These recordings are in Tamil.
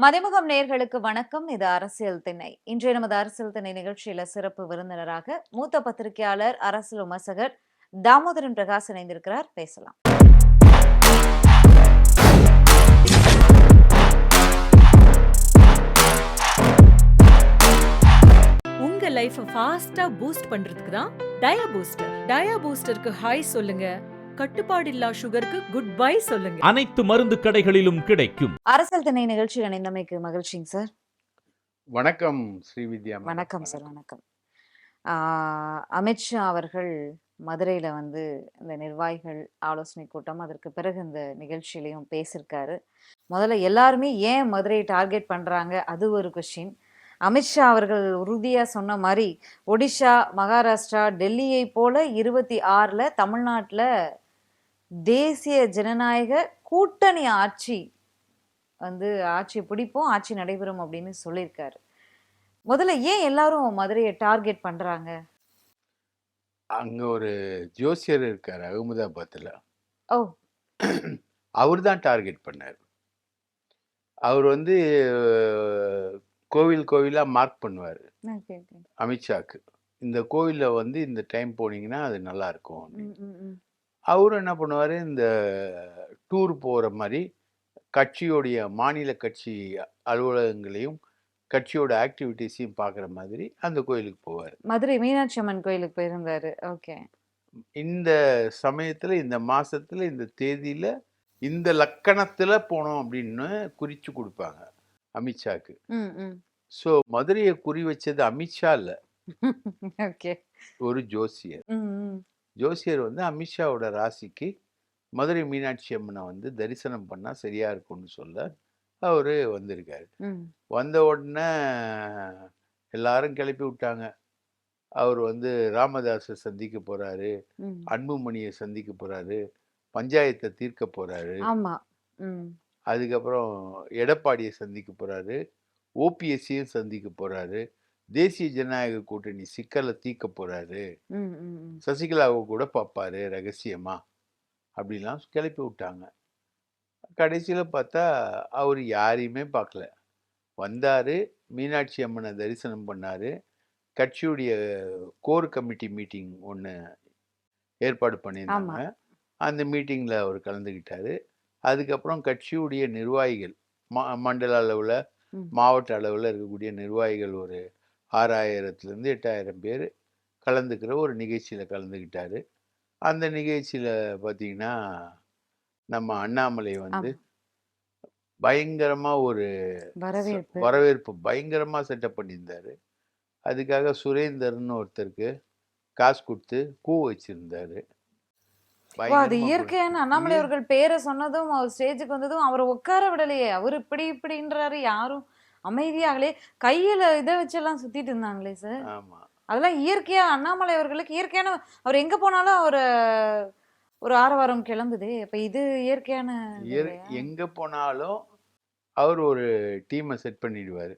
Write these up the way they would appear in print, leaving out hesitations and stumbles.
மதிமுகம் நேயர்களுக்கு வணக்கம். இது அரசியல் திண்ணை. இன்றைய நமது அரசியல் திண்ணை நிகழ்ச்சியில சிறப்பு விருந்தினராக மூத்த பத்திரிகையாளர், அரசியல் விமர்சகர் தாமோதரன் பிரகாஷ் இணைந்திருக்கிறார். பேசலாம். உங்க லைஃப் ஃபாஸ்டா பூஸ்ட் பண்றதுக்கு தான் டயா பூஸ்டர். டயா பூஸ்டருக்கு ஹாய் சொல்லுங்க. கட்டுப்பாடில்லா சுகருக்கு குட் பை சொல்லுங்க. அனைத்து மருந்து கடைகளிலும் கிடைக்கும். அரசியல் திண்ணை நிகழ்ச்சியில் இணைந்தமைக்கு மகிழ்ச்சிங்க சார். வணக்கம் ஸ்ரீவித்யா. வணக்கம் சார். வணக்கம். அமித்ஷா அவர்கள் மதுரையில வந்து இந்த நிர்வாகிகள் ஆலோசனை கூட்டம், அதற்கு பிறகு இந்த நிகழ்ச்சியிலையும் பேசியிருக்காரு. முதல்ல எல்லாருமே ஏன் மதுரையை டார்கெட் பண்றாங்க, அது ஒரு கொஸ்டின். அமித்ஷா அவர்கள் உறுதியா சொன்ன மாதிரி ஒடிஷா, மகாராஷ்டிரா, டெல்லியை போல 26ல தமிழ்நாட்டில் தேசிய ஜனநாயக கூட்டணி ஆட்சி வந்து ஆட்சி பிடிப்போம், ஆட்சி நடைபெறும் அப்படின்னு சொல்லியிருக்காரு. முதல்ல ஏன் எல்லாரும் மதுரையை டார்கெட் பண்றாங்க? அங்க ஒரு ஜோசியர் இருக்காரு அகமதாபாத்ல. ஓ. அவர் தான் டார்கெட் பண்ணார். அவர் வந்து கோவிலா மார்க் பண்ணுவார் அமித்ஷாக்கு. இந்த கோவில்ல வந்து இந்த டைம் போனீங்கன்னா அது நல்லா இருக்கும். அவரும் என்ன பண்ணுவாரு, இந்த டூர் போற மாதிரி கட்சியோடைய மாநில கட்சி அலுவலகங்களையும் கட்சியோட ஆக்டிவிட்டிஸையும் பார்க்குற மாதிரி அந்த கோயிலுக்கு போவார். மதுரை மீனாட்சி அம்மன் கோயிலுக்கு போயிருந்தாரு. ஓகே. இந்த சமயத்துல, இந்த மாசத்துல, இந்த தேதியில, இந்த லக்கணத்துல போனோம் அப்படின்னு குறிச்சு கொடுப்பாங்க அமித்ஷாக்கு. ஸோ மதுரையை குறி வச்சது அமித்ஷா இல்ல, ஒரு ஜோசியர். ஜோசியர் வந்து அமித்ஷாவோட ராசிக்கு மதுரை மீனாட்சி அம்மனை வந்து தரிசனம் பண்ணா சரியா இருக்கும்னு சொல்ல அவரு வந்திருக்காரு. வந்த உடனே எல்லாரும் கிளப்பி விட்டாங்க. அவர் வந்து ராமதாஸை சந்திக்க போறாரு, அன்புமணியை சந்திக்க போறாரு, பஞ்சாயத்தை தீர்க்க போறாரு, அதுக்கப்புறம் எடப்பாடியை சந்திக்க போறாரு, ஓபிஎஸ்சியும் சந்திக்க போறாரு, தேசிய ஜனநாயக கூட்டணி சிக்கலை தீர்க்க போறாரு, சசிகலாவை கூட பார்ப்பாரு ரகசியமா அப்படிலாம் கிளப்பி விட்டாங்க. கடைசியில பார்த்தா அவர் யாரையுமே பார்க்கல. வந்தாரு, மீனாட்சி அம்மனை தரிசனம் பண்ணாரு, கட்சியுடைய கோர் கமிட்டி மீட்டிங் ஒன்று ஏற்பாடு பண்ணியிருந்தாங்க. அந்த மீட்டிங்ல அவர் கலந்துக்கிட்டாரு. அதுக்கப்புறம் கட்சியுடைய நிர்வாகிகள் மண்டல அளவில், மாவட்ட அளவில் இருக்கக்கூடிய நிர்வாகிகள் ஒரு 6000-லேருந்து 8000 பேர் கலந்துக்கிற ஒரு நிகழ்ச்சியில் கலந்துக்கிட்டாரு. அந்த நிகழ்ச்சியில் பார்த்தீங்கன்னா நம்ம அண்ணாமலை வந்து பயங்கரமா ஒரு வரவேற்பு பயங்கரமா செட்டப் பண்ணியிருந்தாரு. அதுக்காக சுரேந்தர்னு ஒருத்தருக்கு காசு கொடுத்து கூ வச்சிருந்தாரு. அது இயற்கையான அண்ணாமலை அவர்கள் பேரை சொன்னதும், அவர் ஸ்டேஜுக்கு வந்ததும் அவரை உட்கார விடலையே. அவர் இப்படின்றாரு, யாரும் அமைதியாகலே கையில இதை வச்செல்லாம் சுத்திட்டு இருந்தாங்களே சார். ஆமா, அதெல்லாம் இயற்கையா அண்ணாமலை அவர்களுக்கு இயற்கையான, அவர் எங்க போனாலும் அவர் ஒரு ஆரவாரம் கிளம்புது. அப்ப இது இயற்கையான, எங்க போனாலும் அவர் ஒரு டீமை செட் பண்ணிடுவாரு.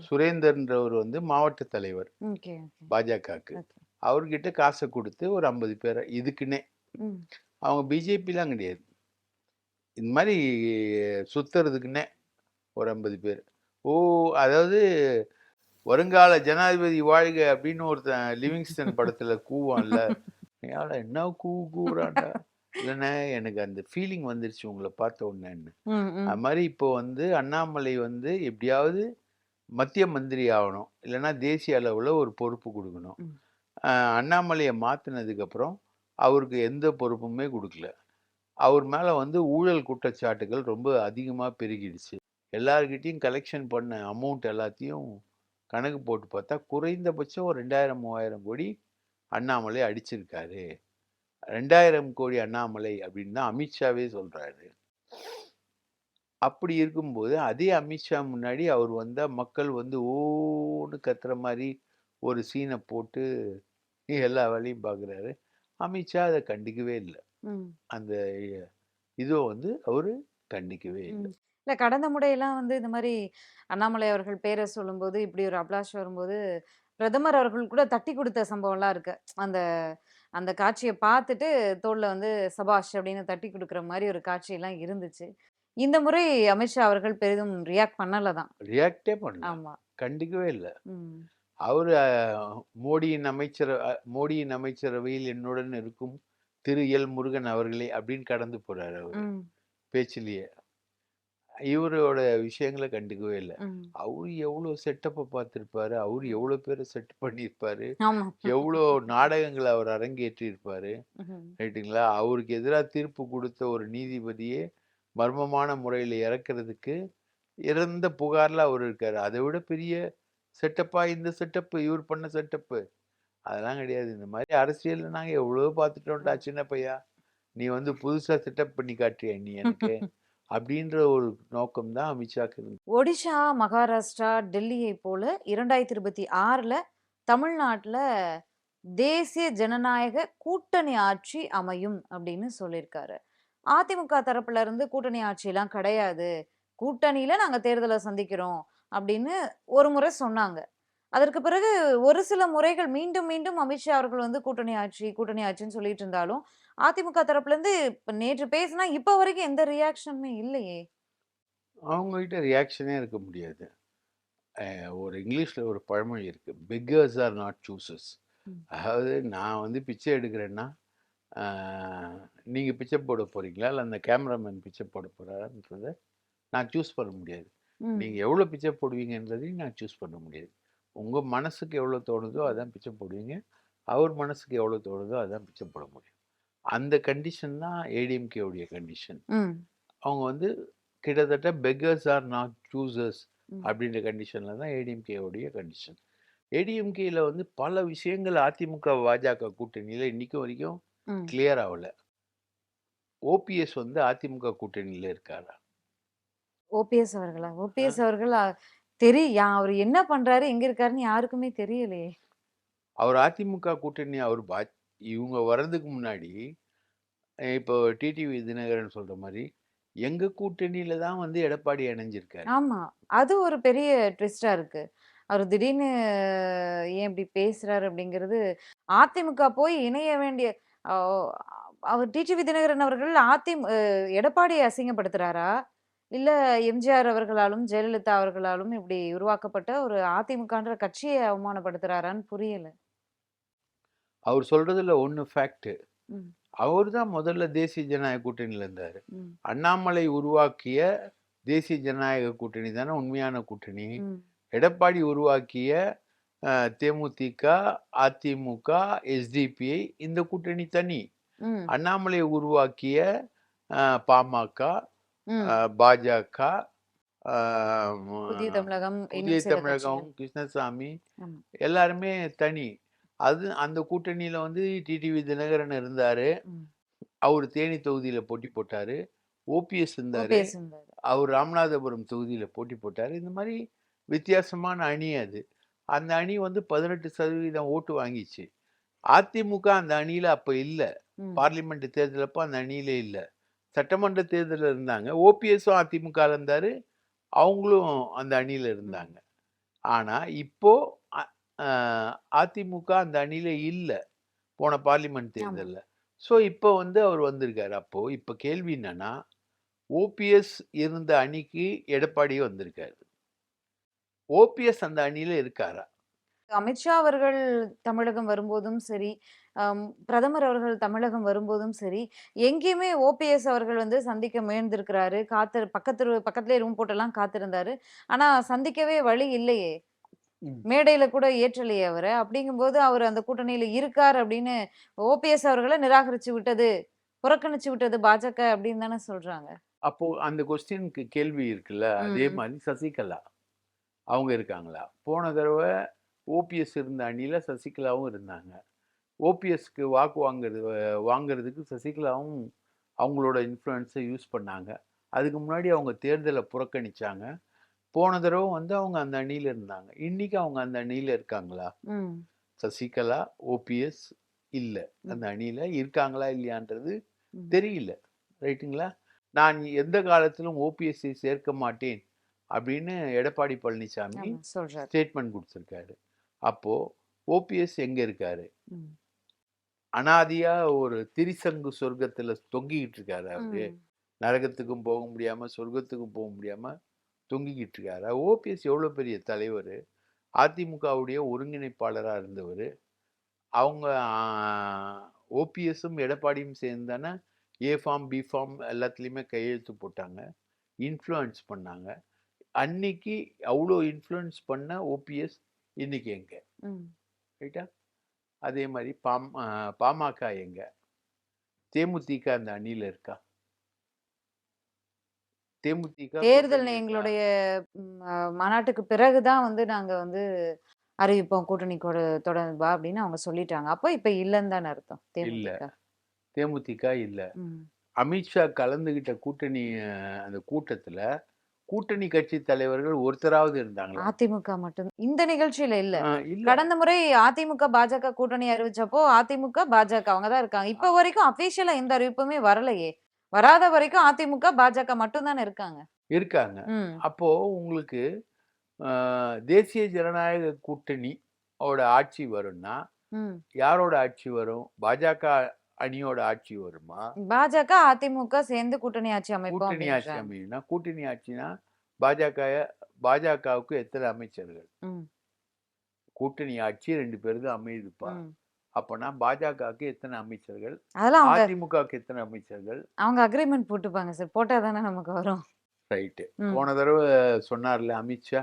சுரேந்தர்ன்றவர் வந்து மாவட்ட தலைவர் பாஜகவுக்கு. அவர்கிட்ட காசை கொடுத்து ஒரு 50 பேரை இதுக்குன்னே, அவங்க பிஜேபிலாம் கிடையாது, இந்த மாதிரி சுத்துறதுக்குன்னே ஒரு 50 பேர். அதாவது வருங்கால ஜனாதிபதி வாழ்க அப்படின்னு ஒருத்தன் லிவிங்ஸ்டன் படத்துல கூவான்ல, என்ன கூவுறாண்டா இல்லைன்னா எனக்கு அந்த ஃபீலிங் வந்துருச்சு உங்களை பார்த்த உடனேன்னு. அது மாதிரி இப்போ வந்து அண்ணாமலை வந்து எப்படியாவது மத்திய மந்திரி ஆகணும், இல்லைன்னா தேசிய அளவில் ஒரு பொறுப்பு கொடுக்கணும். அண்ணாமலையை மாற்றினதுக்கப்புறம் அவருக்கு எந்த பொறுப்புமே கொடுக்கல. அவர் மேலே வந்து ஊழல் குற்றச்சாட்டுகள் ரொம்ப அதிகமாக பெருகிடுச்சு. எல்லார்கிட்டையும் கலெக்ஷன் பண்ண அமௌண்ட் எல்லாத்தையும் கணக்கு போட்டு பார்த்தா குறைந்தபட்சம் ஒரு 2000-3000 கோடி அண்ணாமலை அடிச்சிருக்காரு. 2000 கோடி அண்ணாமலை அப்படின்னு தான் அமித்ஷாவே சொல்றாரு. அப்படி இருக்கும்போது அதே அமித்ஷா முன்னாடி அவர் வந்தா மக்கள் வந்து ஓன்னு கத்துற மாதிரி ஒரு சீனை போட்டு எல்லா வேலையும் பார்க்குறாரு. அமித்ஷா அதை கண்டிக்கவே இல்லை. அந்த இதோ வந்து அவரு கண்டிக்கவே இல்லை. இல்ல, கடந்த முறையெல்லாம் வந்து இந்த மாதிரி அண்ணாமலை அவர்கள் பேரை சொல்லும்போது, இப்படி ஒரு அப்ளாஷ் வரும்போது பிரதமர் அவர்கள் கூட தட்டி கொடுத்த சம்பவம்லாம் இருக்கு. அந்த அந்த காட்சியை பார்த்துட்டு தோல்ல வந்து சபாஷ் அப்படின்னு தட்டி கொடுக்குற மாதிரி ஒரு காட்சியெல்லாம் இருந்துச்சு. இந்த முறை அமித்ஷா அவர்கள் பெரிதும் ரியாக்ட் பண்ணல தான். ரியாக்டே பண்ணல. ஆமா. கண்டிக்கவே இல்ல. ம். அவரு மோடியின் அமைச்சரவையில் என்னுடன் இருக்கும் திரு எல் முருகன் அவர்களே அப்படின்னு கடந்து போறாரு அவரு ம். பேச்சிலேயே. இவரோட விஷயங்களை கண்டுக்கவே இல்லை. ம். அவரு எவ்வளவு செட்டப்பை பார்த்திருப்பாரு, அவரு எவ்வளவு பேரை செட் பண்ணியிருப்பாரு, ஆமா. எவ்வளோ நாடகங்களை அவர் அரங்கேற்றி இருப்பாரு. ம்ஹும். ரைட்டுங்களா? அவருக்கு எதிராக தீர்ப்பு கொடுத்த ஒரு நீதிபதியே மர்மமான முறையில் இறக்கிறதுக்கு இறந்த புகார்ல அவர் இருக்காரு. அதை விட பெரிய செட்டப்பா இந்த செட்டப்பு, இவர் பண்ண செட்டப்பு அதெல்லாம் கிடையாது. இந்த மாதிரி அரசியல்ல நாங்க எவ்வளவோ பார்த்துட்டோம்டா சின்ன பையா, நீ வந்து புதுசா செட்டப் பண்ணி காட்டுறியா நீ எனக்கு அப்படின்ற ஒரு நோக்கம் தான் அமித்ஷாக்கு இருக்கு. ஒடிஷா, மகாராஷ்டிரா, டெல்லியை போல 2026ல தமிழ்நாட்டுல தேசிய ஜனநாயக கூட்டணி ஆட்சி அமையும் அப்படின்னு சொல்லியிருக்காரு. அதிமுக தரப்புல இருந்து கூட்டணி ஆட்சியெல்லாம் கிடையாது, கூட்டணியில நாங்க தேர்தலை சந்திக்கிறோம் அப்படின்னு ஒரு முறை சொன்னாங்க. அதற்கு பிறகு ஒரு சில முறைகள் மீண்டும் மீண்டும் அமித்ஷா அவர்கள் வந்து கூட்டணி ஆட்சி கூட்டணி ஆட்சின்னு சொல்லிட்டு இருந்தாலும் அதிமுக தரப்புல இருந்து நேற்று பேசினா இப்ப வரைக்கும் எந்த ரியாக்ஷனுமே இல்லையே. அவங்க கிட்ட ரியாக்ஷனே இருக்க முடியாது. ஒரு இங்கிலீஷ்ல ஒரு பழமொழி இருக்கு, பெக்கர்ஸ் ஆர் நாட் சூசஸ். அதாவது நான் வந்து பிச்சை எடுக்கிறேன்னா நீங்க பிச்சை போட போறீங்களா இல்லை அந்த கேமராமேன் பிச்சை போட போறாருன்றத நான் சூஸ் பண்ண முடியாது. நீங்க எவ்வளவு பிச்சை போடுவீங்கன்றதையும் நான் சூஸ் பண்ண முடியாது. உங்க மனசுக்கு எவ்வளவு தோணுதோ அதான் பிச்சை போடுவீங்க, அவர் மனசுக்கு எவ்வளவு தோணுதோ அதான் பிச்சை போட முடியும். அந்த கண்டிஷன் தான் ஏடிஎம்கே உடைய கண்டிஷன். அவங்க வந்து கிட்டத்தட்ட பெக்கர்ஸ் ஆர் நாட் சூசர்ஸ் அப்படின்ற கண்டிஷன்ல தான் ஏடிஎம்கே உடைய கண்டிஷன். ஏடிஎம்கேல வந்து பல விஷயங்கள் அதிமுக பாஜக கூட்டணியில இன்னைக்கு வரைக்கும் கிளியர் ஆகல. ஓபிஎஸ் வந்து அதிமுக கூட்டணியில இருக்காரா? ஓபிஎஸ் அவர்களா? ஓபிஎஸ் அவர்கள் அவர் என்ன பண்றாரு, எங்க இருக்காருன்னு யாருக்குமே தெரியலையே. அவர் அதிமுக கூட்டணி இவங்க வர்றதுக்கு முன்னாடி இப்போ டிடிவி தினகரன் சொல்ற மாதிரி எங்க கூட்டணியில தான் வந்து எடப்பாடி இணைஞ்சிருக்காரு. ஆமா, அது ஒரு பெரிய ட்விஸ்டா இருக்கு. அவர் திடீர்னு ஏன் இப்படி பேசுறாரு அப்படிங்கிறது. அதிமுக போய் இணைய வேண்டிய அவர் டிடிவி தினகரன் அவர்கள் எடப்பாடியை அசிங்கப்படுத்துறாரா, இல்ல எம்ஜிஆர் அவர்களாலும் ஜெயலலிதா அவர்களாலும் இப்படி உருவாக்கப்பட்ட ஒரு அதிமுகன்ற கட்சியை அவமானப்படுத்துறாரான்னு புரியல. அவர் சொல்றதுல ஒண்ணு ஃபேக்ட். அவர் தான் முதல்ல தேசிய ஜனநாயக கூட்டணியில இருந்தாரு. அண்ணாமலை உருவாக்கிய தேசிய ஜனநாயக கூட்டணி தானே உண்மையான கூட்டணி. எடப்பாடி உருவாக்கிய தேமுதிக, அதிமுக, எஸ்டிபிஐ இந்த கூட்டணி தனி. அண்ணாமலை உருவாக்கிய பாமக, பாஜக, புதிய தமிழகம், கிருஷ்ணசாமி எல்லாருமே தனி. அந்த கூட்டணியில வந்து டிடிவி தினகரன் இருந்தாரு, அவர் தேனி தொகுதியில போட்டி போட்டாரு. ஓபிஎஸ் இருந்தாரு, அவர் ராமநாதபுரம் தொகுதியில போட்டி போட்டாரு. இந்த மாதிரி வித்தியாசமான அணி அது. அந்த அணி வந்து 18% ஓட்டு வாங்கிச்சு. அதிமுக அந்த அணியில அப்ப இல்ல. பார்லிமெண்ட் தேர்தல் அப்ப அந்த அணியில இல்ல. சட்டமன்ற தேர்தலில் இருந்தாங்க. ஓபிஎஸும் அதிமுக இருந்தாரு, அவங்களும் அந்த அணியில இருந்தாங்க. ஆனா இப்போ அதிமுக அந்த அணியில இல்ல போன பார்லிமெண்ட் தேர்தல்ல. ஸோ இப்போ வந்து அவர் வந்திருக்காரு. அப்போ இப்போ கேள்வி என்னன்னா, ஓபிஎஸ் இருந்த அணிக்கு எடப்பாடி வந்திருக்காரு, ஓபிஎஸ் அந்த அணியில இருக்காரா? அமித்ஷா அவர்கள் தமிழகம் வரும்போதும் சரி, பிரதமர் அவர்கள் தமிழகம் வரும்போதும் சரி, எங்கேயுமே ஓபிஎஸ் அவர்கள் வந்து சந்திக்க முயன்றிருக்கிறாரு. பக்கத்திலே ரூம் போட்டெல்லாம் காத்திருந்தாரு. ஆனா சந்திக்கவே வழி இல்லையே, மேடையில கூட ஏற்றலையே அவரை. அப்படிங்கும்போது அவர் அந்த கூட்டணியில இருக்கார் அப்படின்னு ஓபிஎஸ் அவர்களை நிராகரிச்சு விட்டது, புறக்கணிச்சு விட்டது பாஜக அப்படின்னு தானே சொல்றாங்க. அப்போ அந்த கொஸ்டினுக்கு கேள்வி இருக்குல்ல, அதே மாதிரி சசிகலா அவங்க இருக்காங்களா? போன தடவை ஓபிஎஸ் இருந்த அணியில சசிகலாவும் இருந்தாங்க. ஓபிஎஸ்க்கு வாக்கு வாங்குறதுக்கு சசிகலாவும் அவங்களோட இன்ஃப்ளூயன்ஸை யூஸ் பண்ணாங்க. அதுக்கு முன்னாடி அவங்க தேர்தலை புறக்கணிச்சாங்க. போன தடவை வந்து அவங்க அந்த அணியில இருந்தாங்க. இன்னைக்கு அவங்க அந்த அணியில இருக்காங்களா? சசிகலா, ஓபிஎஸ் இல்ல அந்த அணியில இருக்காங்களா இல்லையான்றது தெரியல. ரைட்டுங்களா? நான் எந்த காலத்திலும் ஓபிஎஸ்ஐ சேர்க்க மாட்டேன் அப்படின்னு எடப்பாடி பழனிசாமி ஸ்டேட்மெண்ட் கொடுத்திருக்காரு. அப்போ ஓபிஎஸ் எங்க இருக்காரு? அனாதியா ஒரு திரிசங்கு சொர்க்கத்துல தொங்கிக்கிட்டு இருக்காரு அவரு. நரகத்துக்கும் போக முடியாமல் சொர்க்கத்துக்கும் போக முடியாமல் தொங்கிக்கிட்டு இருக்காரு. ஓபிஎஸ் எவ்வளோ பெரிய தலைவர், அதிமுகவுடைய ஒருங்கிணைப்பாளராக இருந்தவர். அவங்க ஓபிஎஸும் எடப்பாடியும் சேர்ந்து தானே ஏ ஃபார்ம் பி ஃபார்ம் எல்லாத்துலேயுமே கையெழுத்து போட்டாங்க, இன்ஃப்ளூயன்ஸ் பண்ணாங்க. அன்னைக்கு அவ்வளோ இன்ஃப்ளூயன்ஸ் பண்ண ஓபிஎஸ் இன்னைக்கு எங்க? ரைட்டா? அதே மாதிரி பாமக எங்க? தேமுதிக அந்த அணியில இருக்கா? தேமுதிக தேர்தல் எங்களுடைய மாநாட்டுக்கு பிறகுதான் வந்து நாங்க வந்து அறிவிப்போம் கூட்டணி தொடர்பா அப்படின்னு அவங்க சொல்லிட்டாங்க. அப்போ இப்ப இல்லன்னு தானே அர்த்தம்? இல்ல, தேமுதிக இல்ல. அமித்ஷா கலந்துகிட்ட கூட்டணி அந்த கூட்டத்துல கூட்டணி கட்சி தலைவர்கள் ஒருத்தராவது இருந்தாங்களா? அதிமுக மட்டும் இந்த நிகழ்ச்சியில இல்ல. கடந்த முறை அதிமுக பாஜக கூட்டணி அறிவிச்சப்போ அதிமுக பாஜக அவங்க தான் இருக்காங்க. இப்ப வரைக்கும் அபிஷியலா எந்த அறிவிப்புமே வரலையே. வராத வரைக்கும் அதிமுக பாஜக மட்டும் தானே இருக்காங்க. அப்போ உங்களுக்கு தேசிய ஜனநாயக கூட்டணி ஆட்சி வரும்னா யாரோட ஆட்சி வரும்? பாஜக அணியோட ஆட்சி வருமா? பாஜக அதிமுக சேர்ந்து கூட்டணி ஆட்சி அமைப்போம். கூட்டணி ஆட்சி அமைனா கூட்டணி ஆட்சினா பாஜகவுக்கு எத்தனை அமைச்சர்கள்? கூட்டணி ஆட்சி 2 பேருக்கு அமையுதுப்பா. அப்பனா பாஜகவுக்கு எத்தனை அமைச்சர்கள்? அதிமுகவுக்கு எத்தனை அமைச்சர்கள்? அவங்க அக்ரிமெண்ட் போட்டுப்பாங்க சார். போட்டா தானே நமக்கு வரும். ரைட்டு. போன தடவை சொன்னார்ல அமித்ஷா,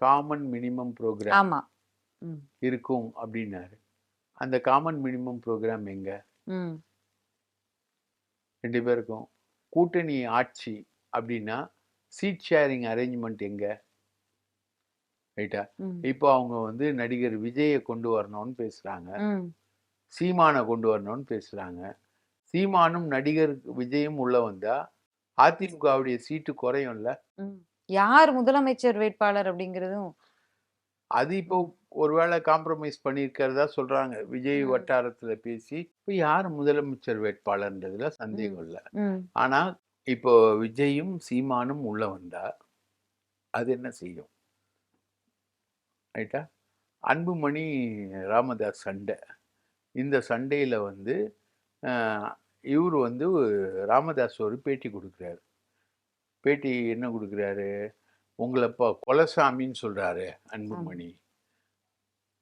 காமன் மினிமம் ப்ரோக்ராம் இருக்கும் அப்படின்னாரு. அந்த காமன் மினிமம் ப்ரோக்ராம் எங்க? 2 பேருக்கும் கூட்டணி ஆட்சி அப்படின்னா சீட் ஷேரிங் அரேஞ்ச்மெண்ட் எங்க? ரைட்டா? இப்போ அவங்க வந்து நடிகர் விஜயை கொண்டு வரணும்னு பேசுறாங்க, சீமானை கொண்டு வரணும்னு பேசுறாங்க. சீமானும் நடிகர் விஜயும் உள்ள வந்தா அதிமுகவுடைய சீட்டு குறையும்ல. யார் முதலமைச்சர் வேட்பாளர் அப்படிங்கிறதும் அது இப்போ ஒருவேளை காம்ப்ரமைஸ் பண்ணியிருக்கிறதா சொல்றாங்க விஜய் வட்டாரத்துல பேசி. இப்போ யார் முதலமைச்சர் வேட்பாளர்ன்றதுல சந்தேகம் இல்லை. ஆனா இப்போ விஜயும் சீமானும் உள்ள வந்தா அது என்ன செய்யும்? ரைட்டா? அன்புமணி ராமதாஸ் சண்டை, இந்த சண்டையில வந்து இவர் வந்து ராமதாஸ் ஒரு பேட்டி கொடுக்குறாரு. பேட்டி என்ன கொடுக்குறாரு? உங்களை இப்போ கொலசாமின்னு சொல்றாரு அன்புமணி.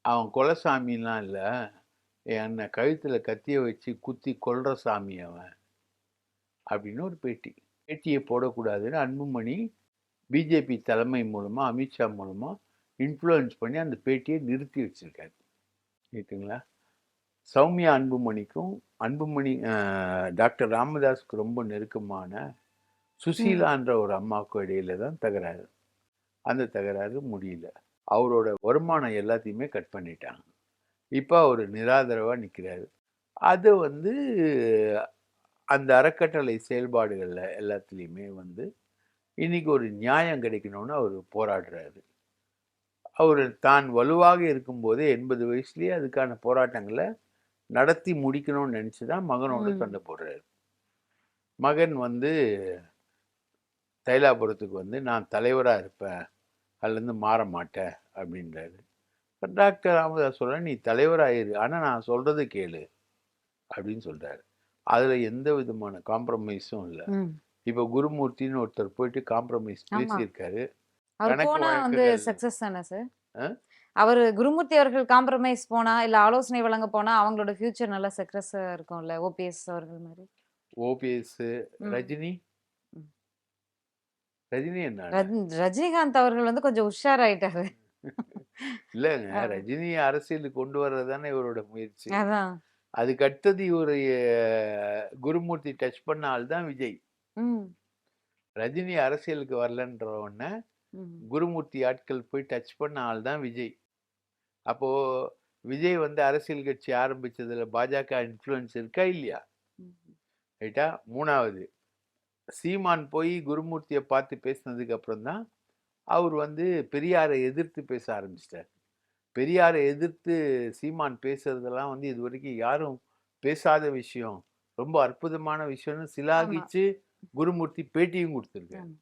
அவன் கொலசாமின்லாம் இல்லை, என்னை கழுத்துல கத்திய வச்சு குத்தி கொல்ற சாமி அவன் அப்படின்னு ஒரு பேட்டியை போடக்கூடாதுன்னு அன்புமணி பிஜேபி தலைமை மூலமா அமித்ஷா மூலமா இன்ஃப்ளூயன்ஸ் பண்ணி அந்த பேட்டியை நிறுத்தி வச்சிருக்காரு. கேட்டுங்களா? சௌமியா அன்புமணிக்கும் டாக்டர் ராமதாஸுக்கு ரொம்ப நெருக்கமான சுசீலான்ற ஒரு அம்மாவுக்கும் இடையில தான் தகராறு. அந்த தகராறு முடியல. அவரோட வருமானம் எல்லாத்தையுமே கட் பண்ணிட்டாங்க. இப்போ அவர் நிராதரவா நிற்கிறாரு. அது வந்து அந்த அறக்கட்டளை செயல்பாடுகளில் எல்லாத்துலேயுமே வந்து இன்னைக்கு ஒரு நியாயம் கிடைக்கணும்னு அவர் போராடுறாரு. அவர் தான் வலுவாக இருக்கும்போதே 80 வயசுலேயே அதுக்கான போராட்டங்களை நடத்தி முடிக்கணும்னு நினச்சி தான் மகனோட சண்டை போடுறாரு. மகன் வந்து தைலாபுரத்துக்கு வந்து நான் தலைவராக இருப்பேன், அதுலேருந்து மாற மாட்டேன் அப்படின்றாரு. டாக்டர் ராமதாஸ் சொல்ற நீ தலைவராயிரு, ஆனால் நான் சொல்றது கேளு அப்படின்னு சொல்றாரு. அதுல எந்த விதமான காம்ப்ரமைஸும் இல்லை. இப்போ குருமூர்த்தின்னு ஒருத்தர் போயிட்டு காம்ப்ரமைஸ் பேசியிருக்காரு. அவர் குருமூர்த்தி அவர்கள் காம்ப்ரமைஸ் போனா இல்ல ஆலோசனை வழங்க போனா அவங்களோட ஃபியூச்சர் நல்ல சக்சஸ் இருக்கும்ல. ஓபிஎஸ் அவர்கள் மாதிரி. ஓபிஎஸ் ரஜினி என்ன ரஜினிகாந்த் அவர்கள் வந்து கொஞ்சம் உஷாராயிட்டாரு. இல்லங்க, ரஜினி அரசியலுக்கு கொண்டு வர்றதுதானே இவரோட முயற்சி. அதுக்கு அடுத்தது இவருடைய குருமூர்த்தி டச் பண்ண ஆள் தான் விஜய். ரஜினி அரசியலுக்கு வரலன்ற உடனே குருமூர்த்தி ஆட்கள் போய் டச் பண்ண ஆள் தான் விஜய். அப்போ விஜய் வந்து அரசியல் கட்சி ஆரம்பிச்சதுல பாஜக இன்ஃப்ளூயன்ஸ் இருக்கா இல்லையா? ரைட்டா? மூணாவது, சீமான் போய் குருமூர்த்தியை பார்த்து பேசினதுக்கு அப்புறம் தான் அவர் வந்து பெரியாரை எதிர்த்து பேச ஆரம்பிச்சிட்டார். பெரியாரை எதிர்த்து சீமான் பேசுறதெல்லாம் வந்து இது வரைக்கும் யாரும் பேசாத விஷயம், ரொம்ப அற்புதமான விஷயம்னு சிலாகிச்சு குருமூர்த்தி பேட்டியும் கொடுத்துருக்காரு.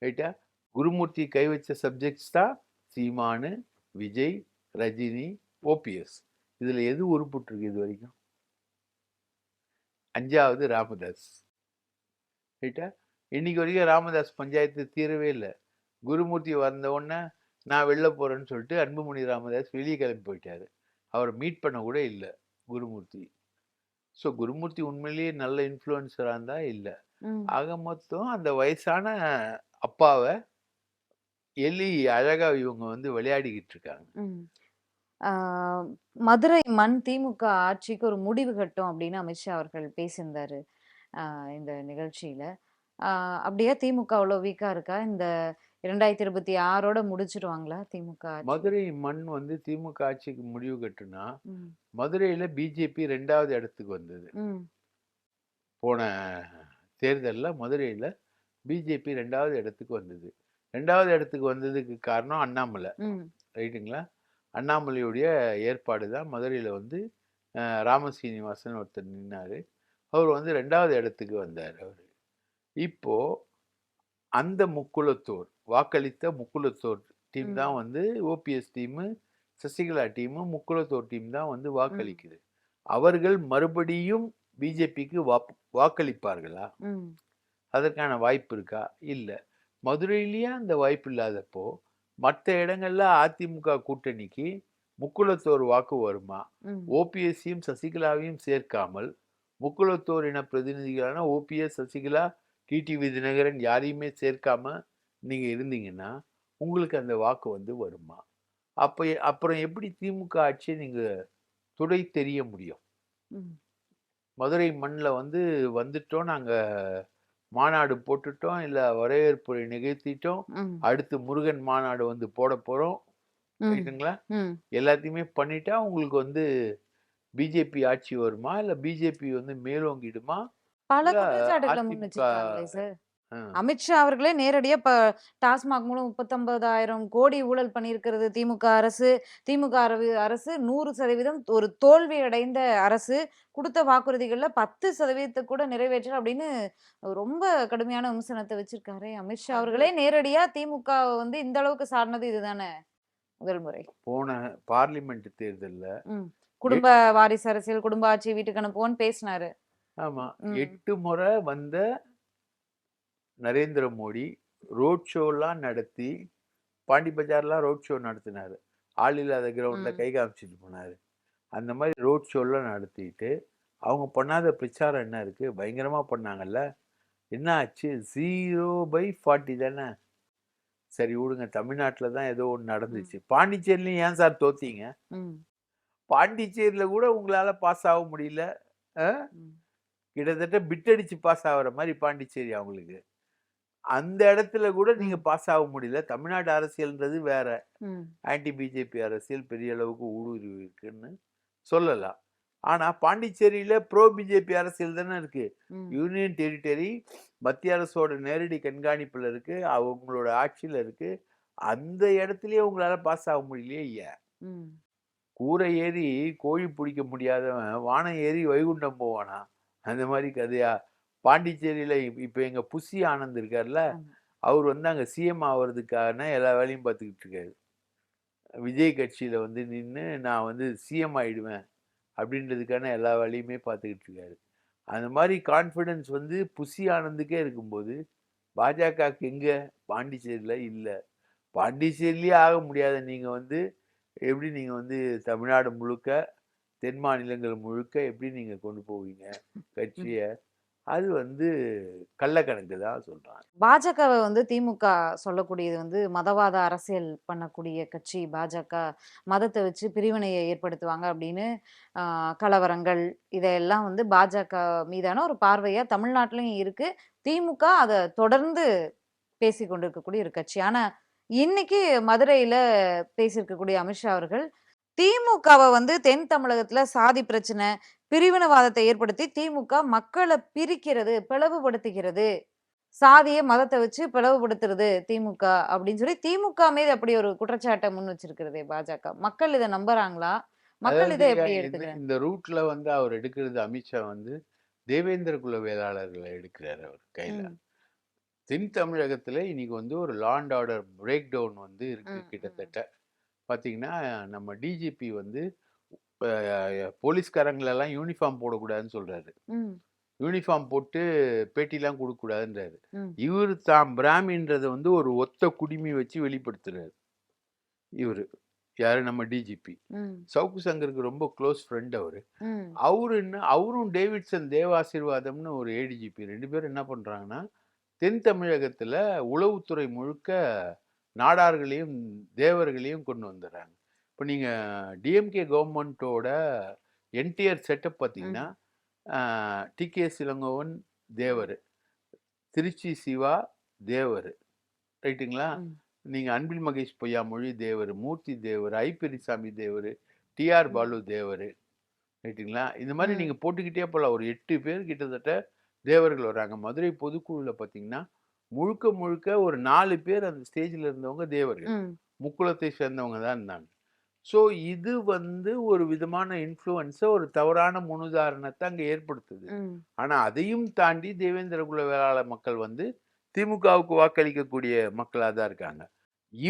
ரைட்டா? குருமூர்த்தி கை வச்ச சப்ஜெக்ட்ஸ் தான் சீமானு, விஜய், ரஜினி, ஓபிஎஸ். இதுல எது உருப்புட்டு இது வரைக்கும்? 5வது ராமதாஸ். ரைட்டா? இன்னைக்கு வரைக்கும் ராமதாஸ் பஞ்சாயத்து தீரவே இல்லை. குருமூர்த்தி வந்த உடனே நான் வெளில போறேன்னு சொல்லிட்டு அன்புமணி ராமதாஸ் வெளியே கிளம்பி போயிட்டாரு. அவரை மீட் பண்ண கூட இல்லை குருமூர்த்தி. ஸோ குருமூர்த்தி உண்மையிலேயே நல்ல இன்ஃப்ளூயன்சராக இருந்தா இல்லை. ஆக மொத்தம் அந்த வயசான அப்பாவை எலி அழகா இவங்க வந்து விளையாடிக்கிட்டு இருக்காங்க. மதுரை மண் திமுக ஆட்சிக்கு ஒரு முடிவு கட்டும் அப்படின்னு அமித்ஷா அவர்கள் பேசியிருந்தாரு இந்த நிகழ்ச்சியில. அப்படியே திமுக அவ்வளோ வீக்கா இருக்கா? இந்த 2026ஓட முடிச்சிருவாங்களா திமுக ஆட்சி? மதுரை மண் வந்து திமுக ஆட்சிக்கு முடிவு கட்டுனா மதுரையில பிஜேபி 2வது இடத்துக்கு வந்தது. போன தேர்தலில் மதுரையில பிஜேபி 2வது இடத்துக்கு வந்தது. 2வது இடத்துக்கு வந்ததுக்கு காரணம் அண்ணாமலை, ரைட்டுங்களா? அண்ணாமலையுடைய ஏற்பாடு தான். மதுரையில் வந்து ராமசீனிவாசன் ஒருத்தர் நின்னாரு. அவர் வந்து 2வது இடத்துக்கு வந்தார். அவர் இப்போ அந்த முக்குளத்தோர் வாக்களித்த முக்குளத்தோர் டீம் தான் வந்து OPS team, Sasikala team, Mukkulathor team தான் வந்து வாக்களிக்குது. அவர்கள் மறுபடியும் பிஜேபிக்கு வாக்களிப்பார்களா? அதற்கான வாய்ப்பு இருக்கா? இல்லை. மதுரையிலேயே அந்த வாய்ப்பு இல்லாதப்போ மற்ற இடங்கள்ல அதிமுக கூட்டணிக்கு முக்குளத்தோர் வாக்கு வருமா? ஓபிஎஸ்சியும் சசிகலாவையும் சேர்க்காமல் முக்குளத்தோர் இன பிரதிநிதிகளான ஓபிஎஸ், சசிகலா, டிடிவி தினகரன் யாரையுமே சேர்க்காம நீங்க இருந்தீங்கன்னா உங்களுக்கு அந்த வாக்கு வந்து வருமா? அப்புறம் எப்படி திமுக ஆட்சியை நீங்க துடை தெரிய முடியும்? மதுரை மண்ணில் வந்து வந்துட்டோம், நாங்க மாநாடு போட்டுட்டோம், இல்ல வரவேற்புரை நிகழ்த்திட்டோம், அடுத்து முருகன் மாநாடு வந்து போட போறோம், ரைட்டுங்களா? எல்லாத்தையுமே பண்ணிட்டா உங்களுக்கு வந்து பிஜேபி ஆட்சி வருமா? இல்ல பிஜேபி வந்து மேலோங்கிடுமா? பல குற்றச்சாட்டுகளை முன் வச்சிருக்காங்களே சார். அமித்ஷா அவர்களே நேரடியா டாஸ்மாக் மூலம் 39,000 கோடி ஊழல் பண்ணியிருக்கிறது திமுக அரசு. திமுக அரசு 100% ஒரு தோல்வி அடைந்த அரசு. கொடுத்த வாக்குறுதிகள்ல 10% கூட நிறைவேற்றல அப்படின்னு ரொம்ப கடுமையான விமர்சனத்தை வச்சிருக்காரு. அமித்ஷா அவர்களே நேரடியா திமுக வந்து இந்த அளவுக்கு சார்ந்தது இதுதானே முதல் முறை. போன பார்லிமெண்ட் தேர்தல்ல குடும்ப வாரிசு அரசியல், குடும்ப ஆட்சி வீட்டுக்கு அனுப்புவோன்னு பேசினாரு. ஆமா, 8 முறை வந்த நரேந்திர மோடி ரோட் ஷோலாம் நடத்தி, பாண்டி பஜார்லாம் ரோட் ஷோ நடத்தினாரு. ஆள் இல்லாத கிரவுண்ட்ல கை காமிச்சிட்டு போனாரு. அந்த மாதிரி ரோட் ஷோலாம் நடத்திட்டு அவங்க பண்ணாத பிரச்சாரம் என்ன இருக்கு? பயங்கரமா பண்ணாங்கல்ல. என்ன ஆச்சு? 0/40 தானே. சரி விடுங்க, தமிழ்நாட்டில் தான் ஏதோ ஒன்று நடந்துச்சு. பாண்டிச்சேரிலையும் ஏன் சார் தோத்தீங்க? பாண்டிச்சேரியில கூட உங்களால பாஸ் ஆக முடியல. கிட்டத்தட்ட பிட்டடிச்சு பாஸ் ஆகுற மாதிரி பாண்டிச்சேரி அவங்களுக்கு. அந்த இடத்துல கூட நீங்க பாஸ் ஆக முடியல. தமிழ்நாடு அரசியல்ன்றது வேற. ஆன்டி பிஜேபி அரசியல் பெரிய அளவுக்கு ஊடுருவி இருக்குன்னு சொல்லலாம். ஆனா பாண்டிச்சேரியில ப்ரோ பிஜேபி அரசியல் தானே இருக்கு. யூனியன் டெரிட்டரி மத்திய அரசோட நேரடி கண்காணிப்புல இருக்கு, அவங்களோட ஆட்சியில இருக்கு. அந்த இடத்துலயே உங்களால பாஸ் ஆக முடியலையே. ஏன்? கூரை ஏறி கோழி பிடிக்க முடியாதவன் வானம் ஏறி வைகுண்டம் போவானா? அந்த மாதிரி கதையா? பாண்டிச்சேரியில இப்ப எங்க புசி ஆனந்த் இருக்காருல்ல, அவர் வந்து அங்க சிஎம் ஆகிறதுக்கான எல்லா வேலையும் பார்த்துக்கிட்டு இருக்காரு. விஜய் கட்சியில வந்து நின்று நான் வந்து சிஎம் ஆயிடுவேன் அப்படின்றதுக்கான எல்லா வேலையுமே பார்த்துக்கிட்டு இருக்காரு. அந்த மாதிரி கான்ஃபிடன்ஸ் வந்து புசி ஆனந்துக்கே இருக்கும்போது பாஜகவுக்கு எங்க? பாண்டிச்சேரியில இல்லை. பாண்டிச்சேரியிலேயே ஆக முடியாத நீங்க வந்து எப்படி நீங்க வந்து தமிழ்நாடு முழுக்க, தென் மாநிலங்கள் முழுக்க எப்படி நீங்க கொண்டு போவீங்க கட்சியை? அது வந்து கள்ளக்கணக்கு தான் சொல்றாங்க. பாஜகவை வந்து திமுக சொல்லக்கூடியது வந்து மதவாத அரசியல் பண்ணக்கூடிய கட்சி பாஜக. மதத்தை வச்சு பிரிவினையை ஏற்படுத்துவாங்க அப்படின்னு கலவரங்கள் இதெல்லாம் வந்து பாஜக மீதான ஒரு பார்வையா தமிழ்நாட்டிலையும் இருக்கு. திமுக அதை தொடர்ந்து பேசி கொண்டிருக்கக்கூடிய ஒரு கட்சி. ஆனா இன்னைக்கு மதுரையில பேசியிருக்கக்கூடிய அமித்ஷா அவர்கள் திமுகவை வந்து தென் தமிழகத்துல சாதி பிரச்சனை, பிரிவினவாதத்தை ஏற்படுத்தி திமுக மக்களை பிரிக்கிறது, பிளவுபடுத்துகிறது, சாதிய மதத்தை வச்சு பிளவுபடுத்துறது திமுக அப்படின்னு சொல்லி திமுக மீது அப்படி ஒரு குற்றச்சாட்டை முன் வச்சிருக்கிறதே பாஜக. மக்கள் இதை நம்புறாங்களா? மக்கள் இதை எப்படி எடுத்துக்கிறாங்க? இந்த ரூட்ல வந்து அவர் எடுக்கிறது, அமித்ஷா வந்து தேவேந்திர குல வேளாளர்களை எடுக்கிறார் அவர் கையில. தென் தமிழகத்துல இன்னைக்கு வந்து ஒரு law and order breakdown வந்து இருக்கு. கிட்டத்தட்ட பாத்தீங்கன்னா நம்ம டிஜிபி வந்து போலீஸ்காரங்களெல்லாம் யூனிஃபார்ம் போடக்கூடாதுன்னு சொல்றாரு. யூனிஃபார்ம் போட்டு பேட்டிலாம் கொடுக்கக்கூடாதுன்றாரு. இவர் தான் பிராமின்றதை வந்து ஒரு ஒத்த குடிமி வச்சு வெளிப்படுத்துறாரு. இவர் யாரு, நம்ம டிஜிபி சவுக்கு சங்கருக்கு ரொம்ப க்ளோஸ் ஃப்ரெண்ட் அவரு. அவரும் டேவிட்சன் தேவாசீர்வாதம்னு ஒரு ஏடிஜிபி 2 பேரும் என்ன பண்றாங்கன்னா, தென் தமிழகத்துல உளவுத்துறை முழுக்க நாடார்களையும் தேவர்களையும் கொண்டு வந்துடுறாங்க. இப்போ நீங்க டிஎம்கே கவர்மெண்ட்டோட என்டிஆர் செட்டப் பார்த்தீங்கன்னா, டிகே இளங்கோவன் தேவர், திருச்சி சிவா தேவர், ரைட்டுங்களா? நீங்க அன்பில் மகேஷ் பொய்யாமொழி தேவர், மூர்த்தி தேவர், ஐ பெரியசாமி தேவர், டிஆர் பாலு தேவர், ரைட்டுங்களா? இந்த மாதிரி நீங்க போட்டுக்கிட்டே போகலாம். ஒரு 8 பேர் கிட்டத்தட்ட தேவர்கள் வர்றாங்க. மதுரை பொதுக்குழுல பார்த்தீங்கன்னா முழுக்க முழுக்க ஒரு 4 பேர் அந்த ஸ்டேஜில் இருந்தவங்க தேவர்கள், முக்குளத்தை சேர்ந்தவங்க தான் இருந்தாங்க. ஸோ இது வந்து ஒரு விதமான இன்ஃப்ளூயன்ஸை, ஒரு தவறான முன்னுதாரணத்தை அங்கே ஏற்படுத்துது. ஆனால் அதையும் தாண்டி தேவேந்திர குல வேளாளர் மக்கள் வந்து திமுகவுக்கு வாக்களிக்கக்கூடிய மக்களாக தான் இருக்காங்க.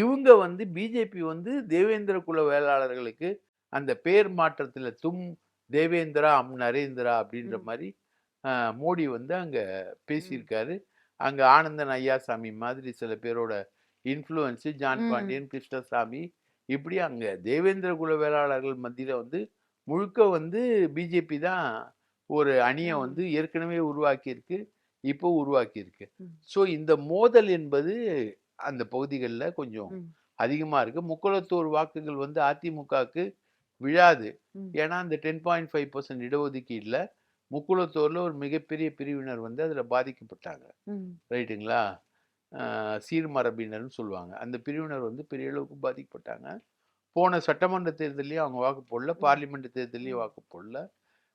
இவங்க வந்து பிஜேபி வந்து தேவேந்திர குல வேளாளர்களுக்கு அந்த பேர் மாற்றத்தில் தேவேந்திரா நரேந்திரா அப்படின்ற மாதிரி மோடி வந்து அங்கே பேசியிருக்காரு. அங்கே ஆனந்தன் ஐயாசாமி மாதிரி சில பேரோட இன்ஃப்ளூயன்ஸு, ஜான் பாண்டியன், கிருஷ்ணசாமி, இப்படி அங்கே தேவேந்திர குல வேளாளர்கள் மத்தியில் வந்து முழுக்க வந்து பிஜேபி தான் ஒரு அணியை வந்து ஏற்கனவே உருவாக்கியிருக்கு, இப்போ உருவாக்கியிருக்கு. ஸோ இந்த மோதல் என்பது அந்த பகுதிகளில் கொஞ்சம் அதிகமாக இருக்கு. முக்குளத்தூர் வாக்குகள் வந்து அதிமுகவுக்கு விழாது. ஏன்னா அந்த 10.5% இடஒதுக்கீடுல முக்குளத்தூர்ல ஒரு மிகப்பெரிய பிரிவினர் வந்து அதில் பாதிக்கப்பட்டாங்க, ரைட்டுங்களா? சீர்மரபினர்னு சொல்லுவாங்க. அந்த பிரிவினர் வந்து பெரிய அளவுக்கு பாதிக்கப்பட்டாங்க. போன சட்டமன்ற தேர்தலையும் அவங்க வாக்கு போடல, பார்லிமெண்ட் தேர்தலையும் வாக்கு போடல.